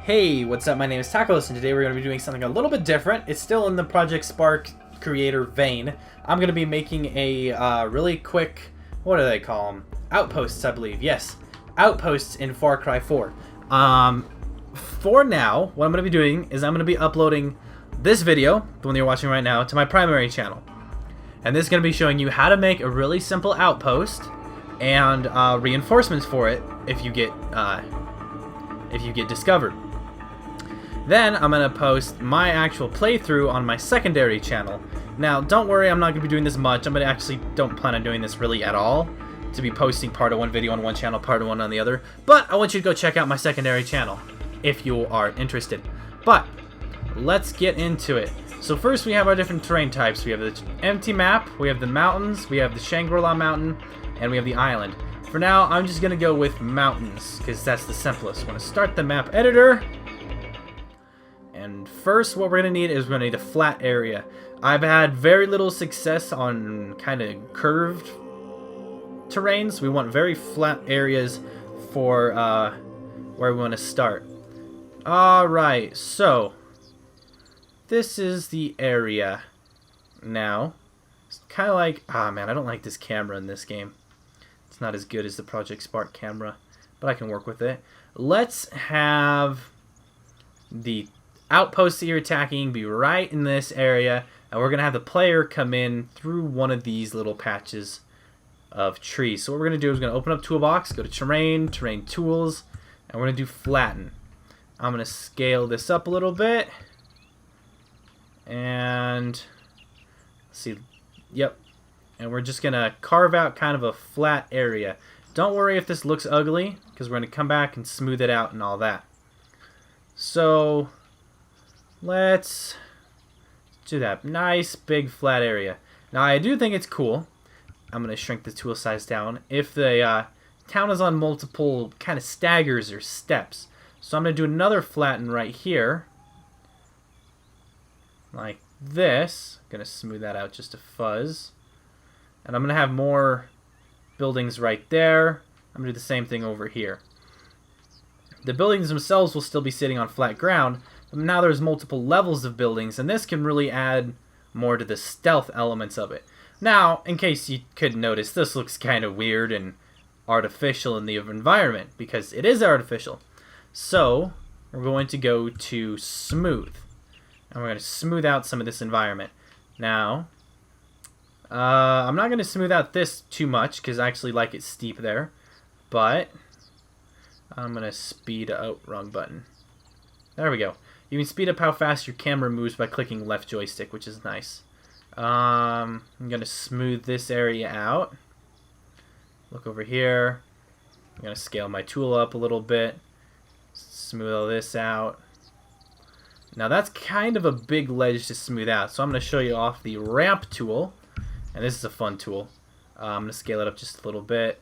Hey, what's up? My name is Tacos, and today we're going to be doing something a little bit different. It's still in the Project Spark creator vein. I'm going to be making a really quick, what do they call them? Outposts, I believe. Yes, outposts in Far Cry 4. For now, what I'm going to be doing is I'm going to be uploading this video, the one you're watching right now, to my primary channel. And this is going to be showing you how to make a really simple outpost and reinforcements for it if you get discovered. Then I'm going to post my actual playthrough on my secondary channel. Now, don't worry, I'm not going to be doing this much. Actually don't plan on doing this really at all, to be posting part of one video on one channel, part of one on the other. But I want you to go check out my secondary channel if you are interested. But let's get into it. So first we have our different terrain types. We have the empty map, we have the mountains, we have the Shangri-La mountain, and we have the island. For now, I'm just going to go with mountains, because that's the simplest. I'm going to start the map editor. And first, what we're going to need is we're going to need a flat area. I've had very little success on kind of curved terrains. We want very flat areas for where we want to start. Alright, so this is the area now. It's kind of like, man, I don't like this camera in this game. It's not as good as the Project Spark camera, but I can work with it. Let's have the outpost that you're attacking be right in this area, and we're going to have the player come in through one of these little patches of trees. So what we're going to do is we're going to open up Toolbox, go to Terrain, Terrain Tools, and we're going to do Flatten. I'm going to scale this up a little bit, and let's see, yep, and we're just going to carve out kind of a flat area. Don't worry if this looks ugly, because we're going to come back and smooth it out and all that. So let's do that. Nice big flat area. Now I do think it's cool. I'm going to shrink the tool size down. If the town is on multiple kind of staggers or steps. So I'm going to do another flatten right here. Like this. I'm going to smooth that out just a fuzz. And I'm going to have more buildings right there. I'm going to do the same thing over here. The buildings themselves will still be sitting on flat ground. Now there's multiple levels of buildings, and this can really add more to the stealth elements of it. Now, in case you couldn't notice, this looks kind of weird and artificial in the environment, because it is artificial. So, we're going to go to Smooth, and we're going to smooth out some of this environment. Now, I'm not going to smooth out this too much, because I actually like it steep there, but I'm going to speed up, wrong button. There we go. You can speed up how fast your camera moves by clicking left joystick, which is nice. I'm going to smooth this area out. Look over here. I'm going to scale my tool up a little bit. Smooth all this out. Now that's kind of a big ledge to smooth out, so I'm going to show you off the ramp tool. And this is a fun tool. I'm going to scale it up just a little bit.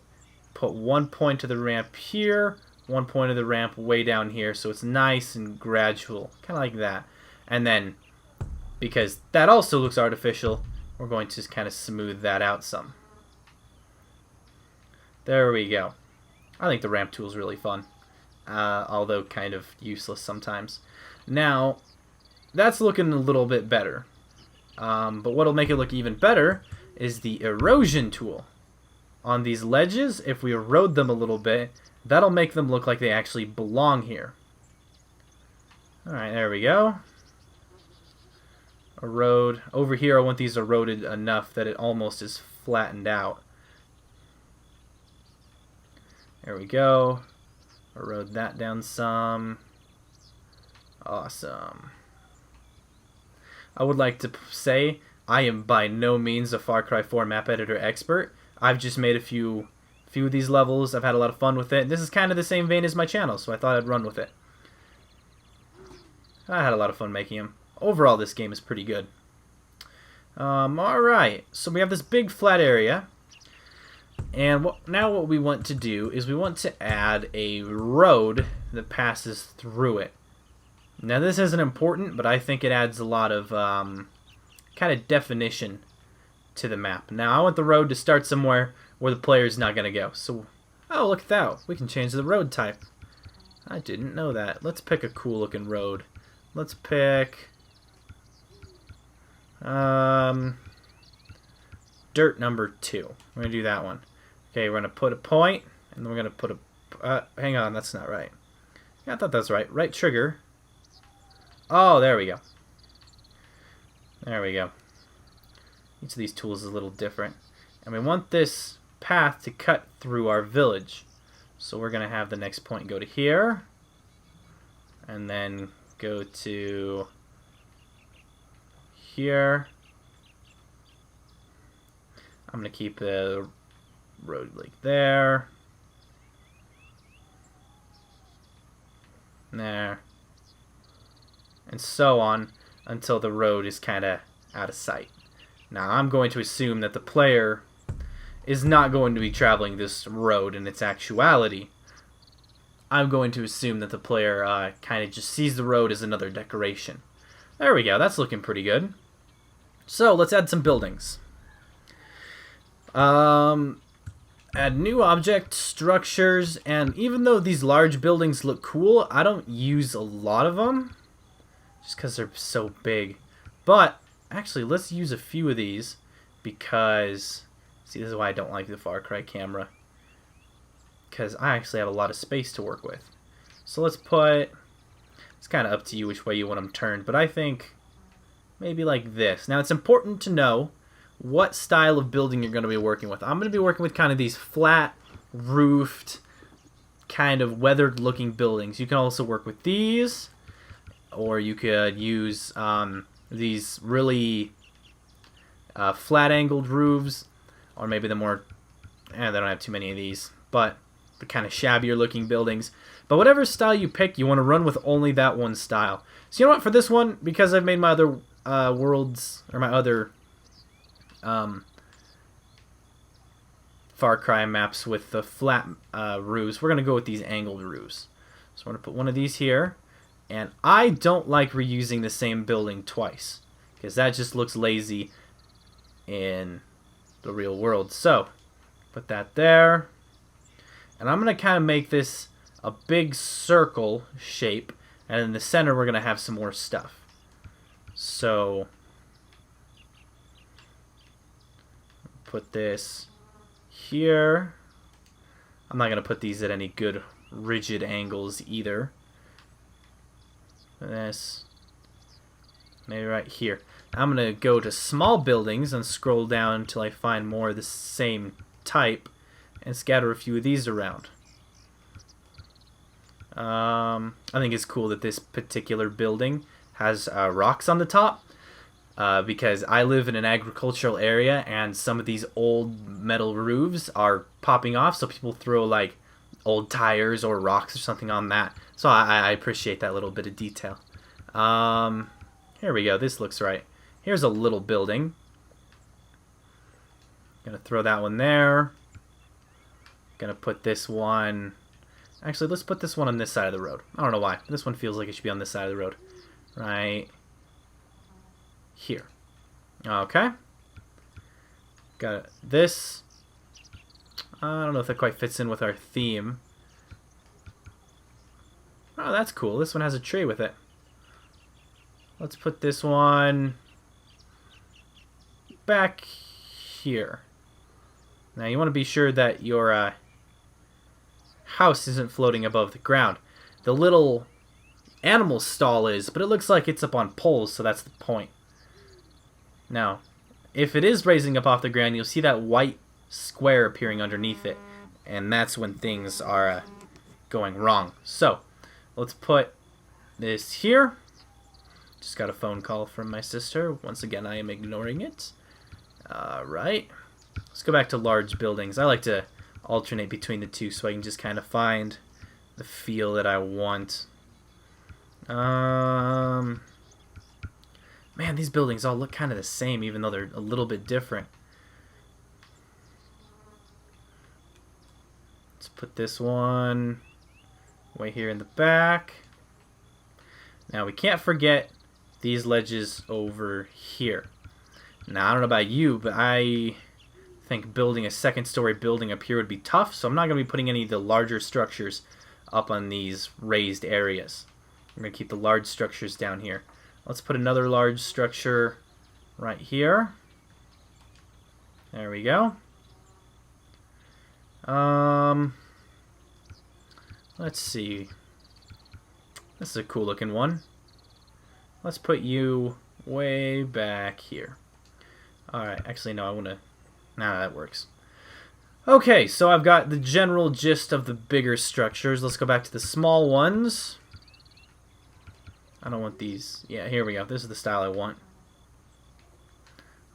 Put one point to the ramp here. One point of the ramp way down here, so it's nice and gradual, kind of like that. And then, because that also looks artificial, we're going to just kind of smooth that out some. There we go. I think the ramp tool is really fun, although kind of useless sometimes. Now, that's looking a little bit better. But what'll make it look even better is the erosion tool. On these ledges, if we erode them a little bit, that'll make them look like they actually belong here. Alright, there we go. Erode. Over here, I want these eroded enough that it almost is flattened out. There we go. Erode that down some. Awesome. I would like to say I am by no means a Far Cry 4 map editor expert. I've just made a few of these levels. I've had a lot of fun with it. This is kind of the same vein as my channel, so I thought I'd run with it. I had a lot of fun making them. Overall, this game is pretty good. Alright, so we have this big flat area. And now what we want to do is we want to add a road that passes through it. Now this isn't important, but I think it adds a lot of kind of definition to the map. Now I want the road to start somewhere where the player's not going to go. So, oh, look at that. We can change the road type. I didn't know that. Let's pick a cool looking road. Let's pick dirt number 2. We're gonna do that one. Okay, we're gonna put a point, and then we're gonna put a hang on, that's not right. Yeah, I thought that's right. Right trigger. Oh, there we go. There we go. Each of these tools is a little different. And we want this path to cut through our village. So we're going to have the next point go to here. And then go to here. I'm going to keep the road like there. There. And so on until the road is kind of out of sight. Now I'm going to assume that the player is not going to be traveling this road in its actuality. I'm going to assume that the player kind of just sees the road as another decoration. There we go, that's looking pretty good. So let's add some buildings. Add new object, structures, and even though these large buildings look cool, I don't use a lot of them. Just because they're so big. But, actually, let's use a few of these. Because, see, this is why I don't like the Far Cry camera. Because I actually have a lot of space to work with. So let's put, it's kind of up to you which way you want them turned. But I think maybe like this. Now, it's important to know what style of building you're going to be working with. I'm going to be working with kind of these flat, roofed, kind of weathered-looking buildings. You can also work with these. Or you could use these really flat-angled roofs, or maybe the more, they don't have too many of these, but the kind of shabbier-looking buildings. But whatever style you pick, you want to run with only that one style. So you know what, for this one, because I've made my other worlds, or my other Far Cry maps with the flat roofs, we're going to go with these angled roofs. So I'm going to put one of these here. And I don't like reusing the same building twice, because that just looks lazy in the real world. So, put that there. And I'm going to kind of make this a big circle shape. And in the center, we're going to have some more stuff. So, put this here. I'm not going to put these at any good rigid angles either. This, maybe right here. I'm going to go to small buildings and scroll down until I find more of the same type and scatter a few of these around. I think it's cool that this particular building has rocks on the top because I live in an agricultural area and some of these old metal roofs are popping off, so people throw like old tires or rocks or something on that. So I appreciate that little bit of detail. Here we go. This looks right. Here's a little building. Gonna throw that one there. Gonna put this one... Actually, let's put this one on this side of the road. I don't know why. This one feels like it should be on this side of the road. Right here. Okay. Got this. I don't know if that quite fits in with our theme. Oh, that's cool. This one has a tree with it. Let's put this one back here. Now you want to be sure that your house isn't floating above the ground. The little animal stall is, but it looks like it's up on poles, so that's the point. Now, if it is raising up off the ground, you'll see that white square appearing underneath it, and that's when things are going wrong. So, let's put this here. Just got a phone call from my sister. Once again, I am ignoring it. Alright. Let's go back to large buildings. I like to alternate between the two so I can just kind of find the feel that I want. Man, these buildings all look kind of the same even though they're a little bit different. Let's put this one way here in the back. Now we can't forget these ledges over here. Now I don't know about you, but I think building a second story building up here would be tough, so I'm not going to be putting any of the larger structures up on these raised areas. We're going to keep the large structures down here. Let's put another large structure right here. There we go. Let's see. This is a cool looking one. Let's put you way back here. Alright, actually no, I want to... Nah, that works. Okay, so I've got the general gist of the bigger structures. Let's go back to the small ones. I don't want these. Yeah, here we go. This is the style I want.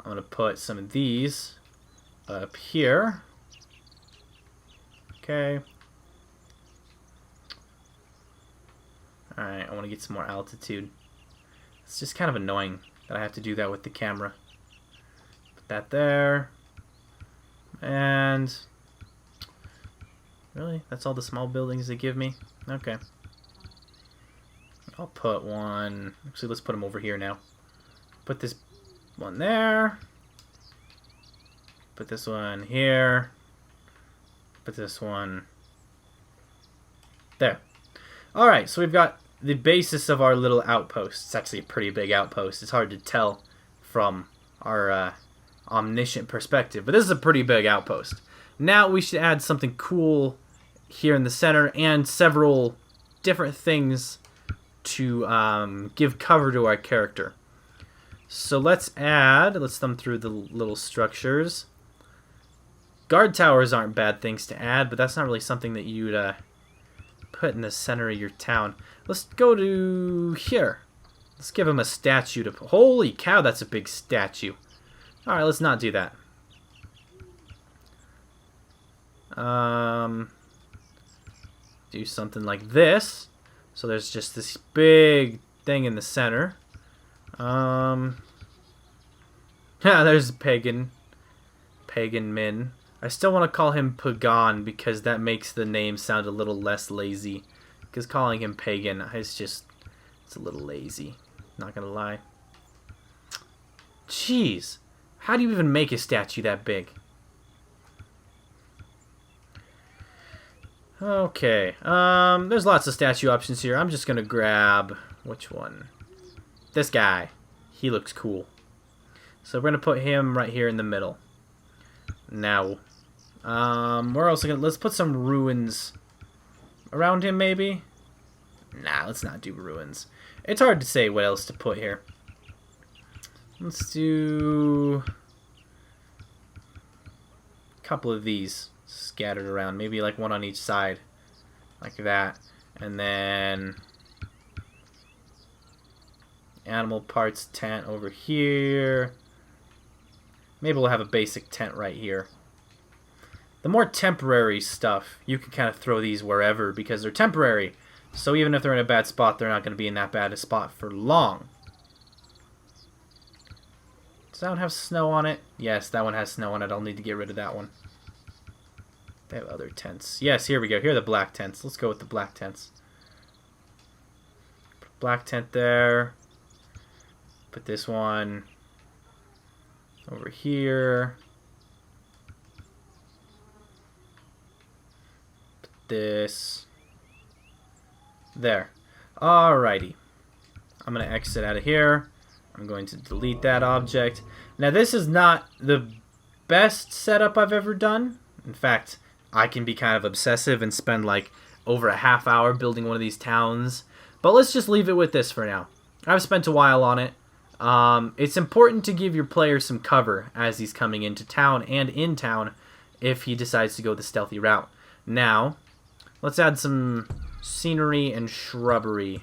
I'm going to put some of these up here. Okay. Alright, I want to get some more altitude. It's just kind of annoying that I have to do that with the camera. Put that there. And... Really? That's all the small buildings they give me? Okay. I'll put one... Actually, let's put them over here now. Put this one there. Put this one here. Put this one there. Alright, so we've got the basis of our little outpost. It's actually a pretty big outpost. It's hard to tell from our omniscient perspective, but this is a pretty big outpost. Now we should add something cool here in the center and several different things to give cover to our character. So let's thumb through the little structures. Guard towers aren't bad things to add, but that's not really something that you'd put in the center of your town. Let's go to here. Let's give him a statue to put. Holy cow, that's a big statue. Alright, let's not do that. Do something like this. So there's just this big thing in the center. Yeah, there's Pagan Min. I still want to call him Pagan because that makes the name sound a little less lazy. Because calling him Pagan it's a little lazy. Not gonna lie. Jeez. How do you even make a statue that big? Okay. There's lots of statue options here. I'm just gonna grab... Which one? This guy. He looks cool. So we're gonna put him right here in the middle. Now, we're also gonna... Let's put some ruins around him, maybe? Nah, let's not do ruins. It's hard to say what else to put here. Let's do a couple of these scattered around. Maybe like one on each side. Like that. And then animal parts tent over here. Maybe we'll have a basic tent right here. The more temporary stuff, you can kind of throw these wherever because they're temporary. So even if they're in a bad spot, they're not going to be in that bad a spot for long. Does that one have snow on it? Yes, that one has snow on it. I'll need to get rid of that one. They have other tents. Yes, here we go. Here are the black tents. Let's go with the black tents. Put black tent there. Put this one over here. Put this there. Alrighty. I'm going to exit out of here. I'm going to delete that object. Now this is not the best setup I've ever done. In fact, I can be kind of obsessive and spend like over a half hour building one of these towns. But let's just leave it with this for now. I've spent a while on it. It's important to give your player some cover as he's coming into town and in town if he decides to go the stealthy route. Now, let's add some scenery and shrubbery.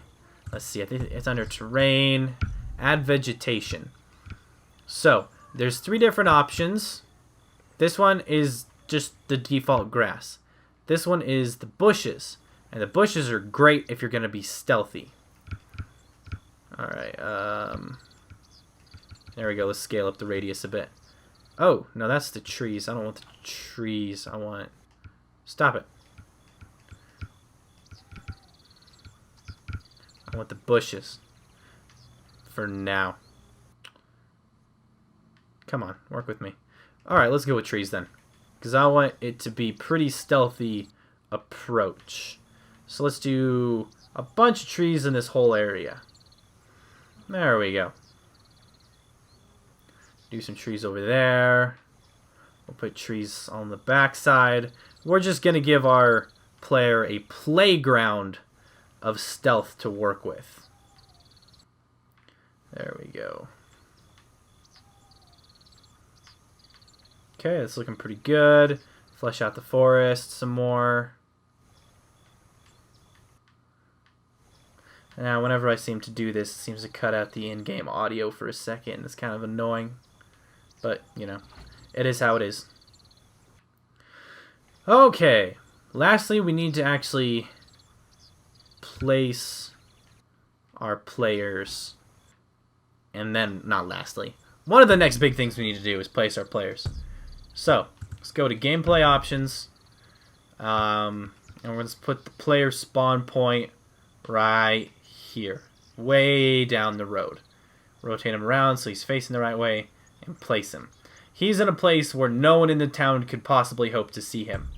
Let's see, I think it's under terrain. Add vegetation. So, there's 3 different options. This one is just the default grass. This one is the bushes. And the bushes are great if you're going to be stealthy. Alright, there we go. Let's scale up the radius a bit. Oh, no, that's the trees. I don't want the trees. I want... Stop it. I want the bushes. For now. Come on, work with me. Alright, let's go with trees then. Because I want it to be pretty stealthy approach. So let's do a bunch of trees in this whole area. There we go. Do some trees over there. We'll put trees on the backside. We're just going to give our player a playground of stealth to work with. There we go. Okay, it's looking pretty good. Flesh out the forest some more. Now, whenever I seem to do this, it seems to cut out the in-game audio for a second. It's kind of annoying. But, you know, it is how it is. Okay. Lastly, we need to actually place our players. And then, not lastly. One of the next big things we need to do is place our players. So, let's go to gameplay options. And we're going to put the player spawn point right here. Way down the road. Rotate him around so he's facing the right way. And place him. He's in a place where no one in the town could possibly hope to see him.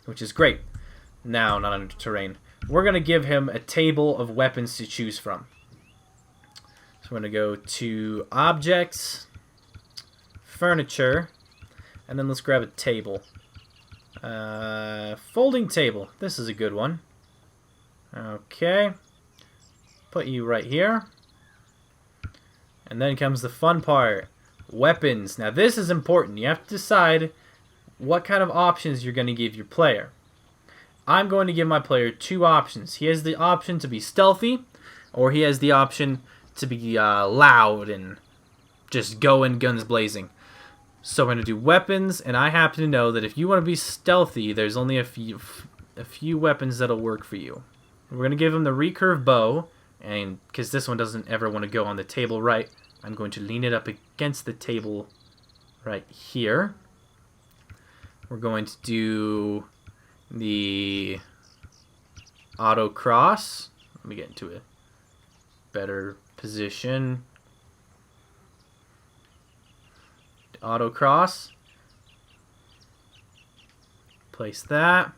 Which is great. Now, not under terrain. We're going to give him a table of weapons to choose from. So we're going to go to Objects, Furniture, and then let's grab a table. Folding table. This is a good one. Okay. Put you right here. And then comes the fun part. Weapons. Now this is important. You have to decide what kind of options you're going to give your player. I'm going to give my player two options. He has the option to be stealthy, or he has the option to be loud and just go in guns blazing. So we're going to do weapons, and I happen to know that if you want to be stealthy, there's only a few weapons that'll work for you. We're going to give him the recurve bow, and because this one doesn't ever want to go on the table right, I'm going to lean it up against the table right here. We're going to do the auto cross. Let me get into a better position. Auto cross. Place that.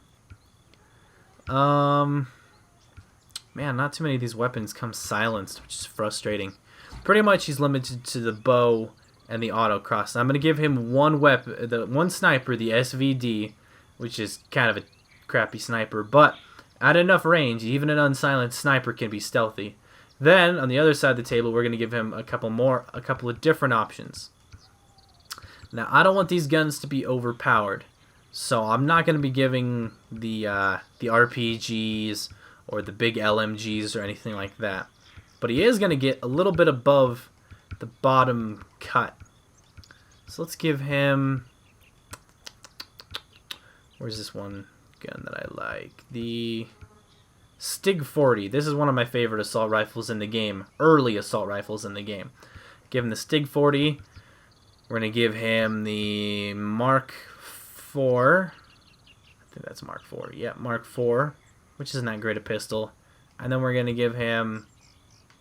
Man, not too many of these weapons come silenced, which is frustrating. Pretty much he's limited to the bow and the auto cross. I'm going to give him one weapon, the one sniper, the SVD, which is kind of a crappy sniper, but at enough range, even an unsilenced sniper can be stealthy. Then on the other side of the table, we're going to give him a couple of different options. Now, I don't want these guns to be overpowered, so I'm not going to be giving the RPGs or the big LMGs or anything like that. But he is going to get a little bit above the bottom cut. So let's give him... Where's this one gun that I like? The Stig 40. This is one of my favorite assault rifles in the game. Early assault rifles in the game. Give him the Stig 40. We're going to give him the Mark 4. I think that's Mark 4. Yeah, Mark 4, which isn't that great a pistol. And then we're going to give him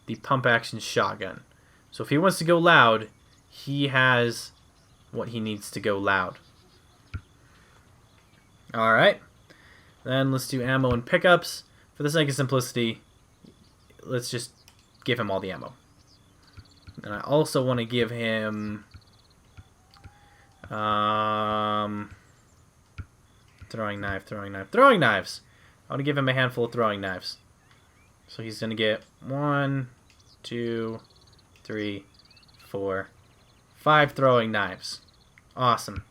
the pump action shotgun. So if he wants to go loud, he has what he needs to go loud. Alright. Then let's do ammo and pickups. For the sake of simplicity, let's just give him all the ammo. And I also want to give him throwing knives. I want to give him a handful of throwing knives. So he's going to get 1, 2, 3, 4, 5 throwing knives. Awesome.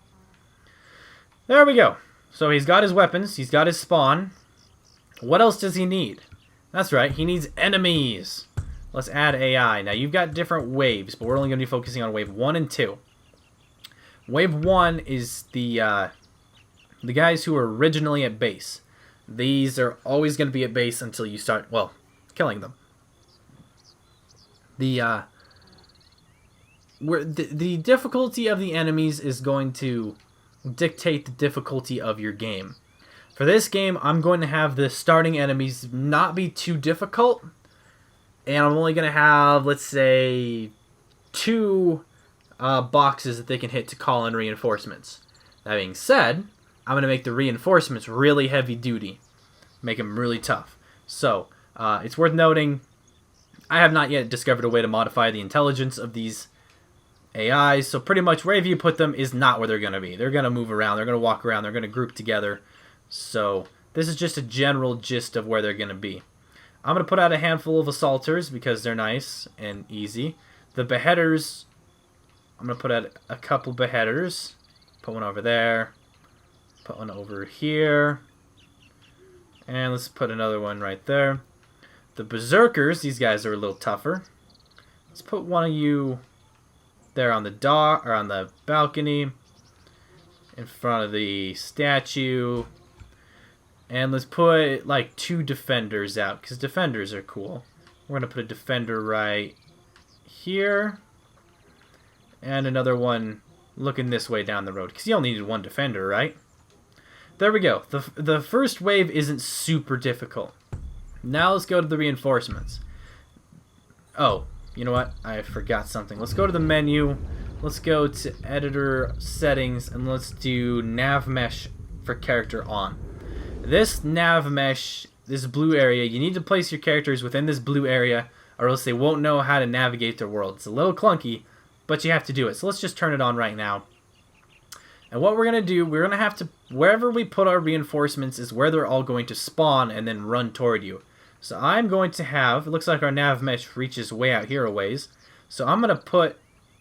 There we go. So he's got his weapons. He's got his spawn. What else does he need? That's right. He needs enemies. Let's add AI. Now, you've got different waves, but we're only going to be focusing on wave 1 and 2. Wave 1 is the guys who were originally at base. These are always going to be at base until you start, well, killing them. The difficulty of the enemies is going to dictate the difficulty of your game. For this game, I'm going to have the starting enemies not be too difficult, and I'm only going to have, let's say, 2 boxes that they can hit to call in reinforcements. That being said, I'm going to make the reinforcements really heavy duty. make them really tough. So, it's worth noting, I have not yet discovered a way to modify the intelligence of these AIs, so pretty much wherever you put them is not where they're going to be. They're going to move around, they're going to walk around, they're going to group together. So, this is just a general gist of where they're going to be. I'm going to put out a handful of assaulters because they're nice and easy. The beheaders, I'm going to put out a couple beheaders. Put one over there. Put one over here. And let's put another one right there. The berserkers, these guys are a little tougher. Let's put one of you there on the dock or on the balcony in front of the statue. And let's put like 2 defenders out, because defenders are cool. We're going to put a defender right here. And another one looking this way down the road, because you only needed 1 defender, right? There we go. The first wave isn't super difficult. Now let's go to the reinforcements. Oh, you know what? I forgot something. Let's go to the menu. Let's go to editor settings, and let's do Navmesh for character on. This Navmesh, this blue area, you need to place your characters within this blue area or else they won't know how to navigate their world. It's a little clunky, but you have to do it. So let's just turn it on right now. And what we're going to do, we're going to have to, wherever we put our reinforcements is where they're all going to spawn and then run toward you. So I'm going to have, it looks like our Navmesh reaches way out here a ways. So I'm going to put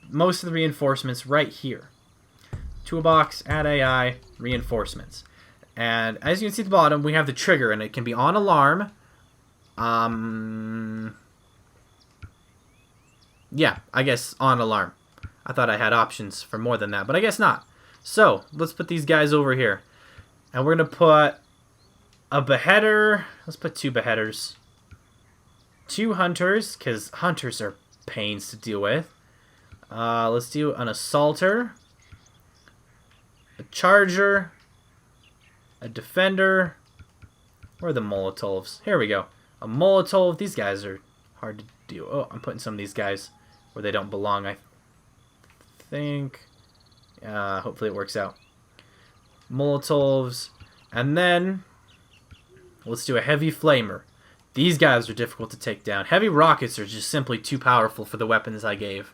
most of the reinforcements right here. Toolbox, add AI, reinforcements. And as you can see at the bottom, we have the trigger, and it can be on alarm. Yeah, I guess on alarm. I thought I had options for more than that, but I guess not. So, let's put these guys over here. And we're going to put a beheader. Let's put 2 beheaders. 2 hunters, because hunters are pains to deal with. Let's do an assaulter. A charger. A defender. Where are the Molotovs? Here we go. A Molotov. These guys are hard to do. Oh, I'm putting some of these guys where they don't belong, I think. Hopefully it works out. Molotovs. And then, let's do a heavy flamer. These guys are difficult to take down. Heavy rockets are just simply too powerful for the weapons I gave.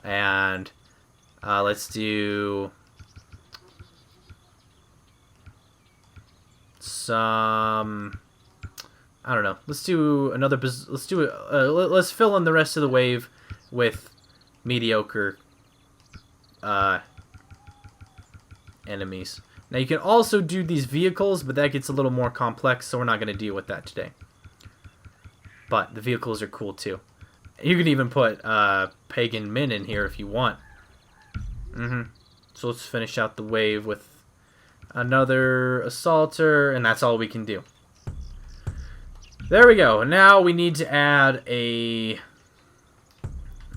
And let's do some, I don't know. Let's do another. Let's do let's fill in the rest of the wave with mediocre enemies. Now you can also do these vehicles, but that gets a little more complex, so we're not going to deal with that today. But the vehicles are cool too. You can even put Pagan Min in here if you want. So let's finish out the wave with another assaulter, and that's all we can do. There we go. Now we need to add a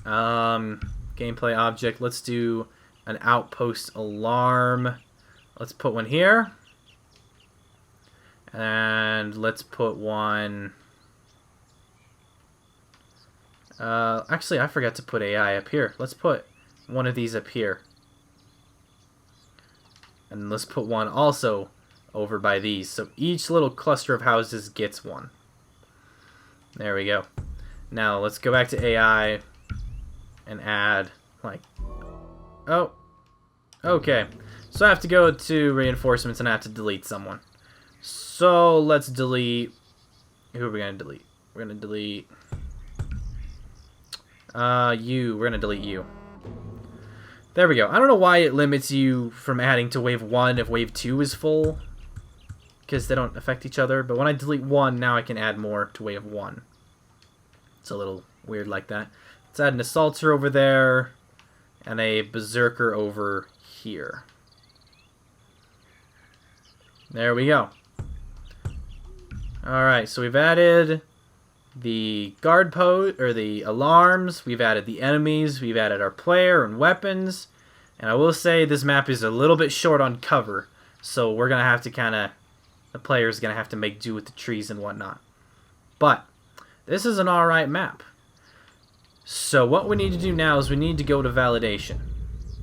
gameplay object. Let's do an outpost alarm. Let's put one here. And let's put one... actually, I forgot to put AI up here. Let's put one of these up here. And let's put one also over by these. So each little cluster of houses gets one. There we go. Now let's go back to AI and add, like... Oh. Okay. So I have to go to reinforcements and I have to delete someone. So let's delete... Who are we going to delete? We're going to delete... you. We're going to delete you. There we go. I don't know why it limits you from adding to wave 1 if wave 2 is full. Because they don't affect each other. But when I delete 1, now I can add more to wave 1. It's a little weird like that. Let's add an assaulter over there. And a berserker over here. There we go. Alright, so we've added the guard post, or the alarms, we've added the enemies, we've added our player and weapons, and I will say this map is a little bit short on cover, so we're going to have to the player's going to have to make do with the trees and whatnot. But, this is an alright map. So what we need to do now is we need to go to validation.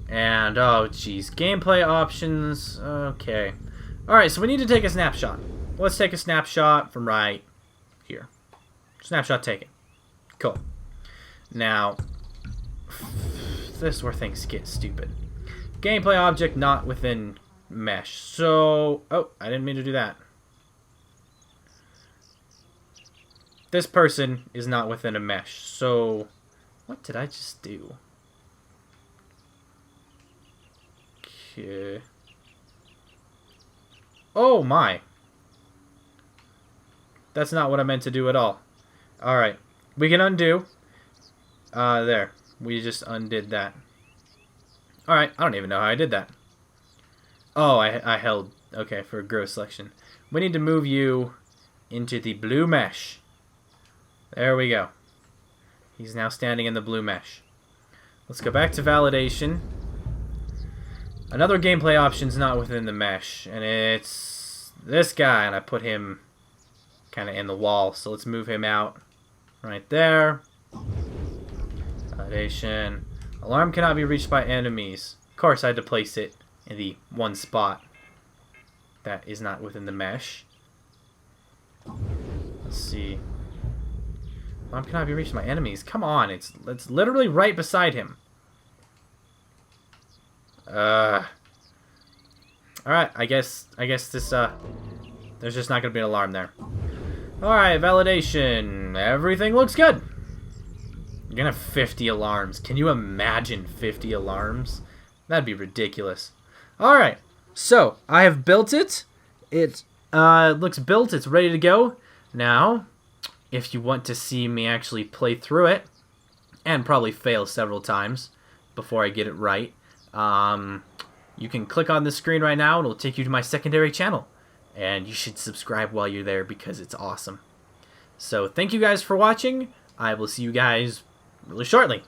And, oh geez, gameplay options, okay. Alright, so we need to take a snapshot. Let's take a snapshot from right here. Snapshot taken. Cool. Now, this is where things get stupid. Gameplay object not within mesh. So, oh, I didn't mean to do that. This person is not within a mesh. So, what did I just do? Okay. Oh my. That's not what I meant to do at all. Alright. We can undo. There. We just undid that. Alright. I don't even know how I did that. Oh, I held. Okay, for grow selection. We need to move you into the blue mesh. There we go. He's now standing in the blue mesh. Let's go back to validation. Another gameplay option's not within the mesh, and it's this guy, and I put him kind of in the wall. So let's move him out right there. Validation. Alarm cannot be reached by enemies. Of course, I had to place it in the one spot that is not within the mesh. Let's see. Alarm cannot be reached by enemies. Come on, it's literally right beside him. Alright, I guess this there's just not gonna be an alarm there. Alright, validation. Everything looks good. You're gonna have 50 alarms. Can you imagine 50 alarms? That'd be ridiculous. Alright, so I have built it. It looks built, it's ready to go. Now, if you want to see me actually play through it, and probably fail several times before I get it right, you can click on the screen right now and it'll take you to my secondary channel. And you should subscribe while you're there because it's awesome. So thank you guys for watching. I will see you guys really shortly.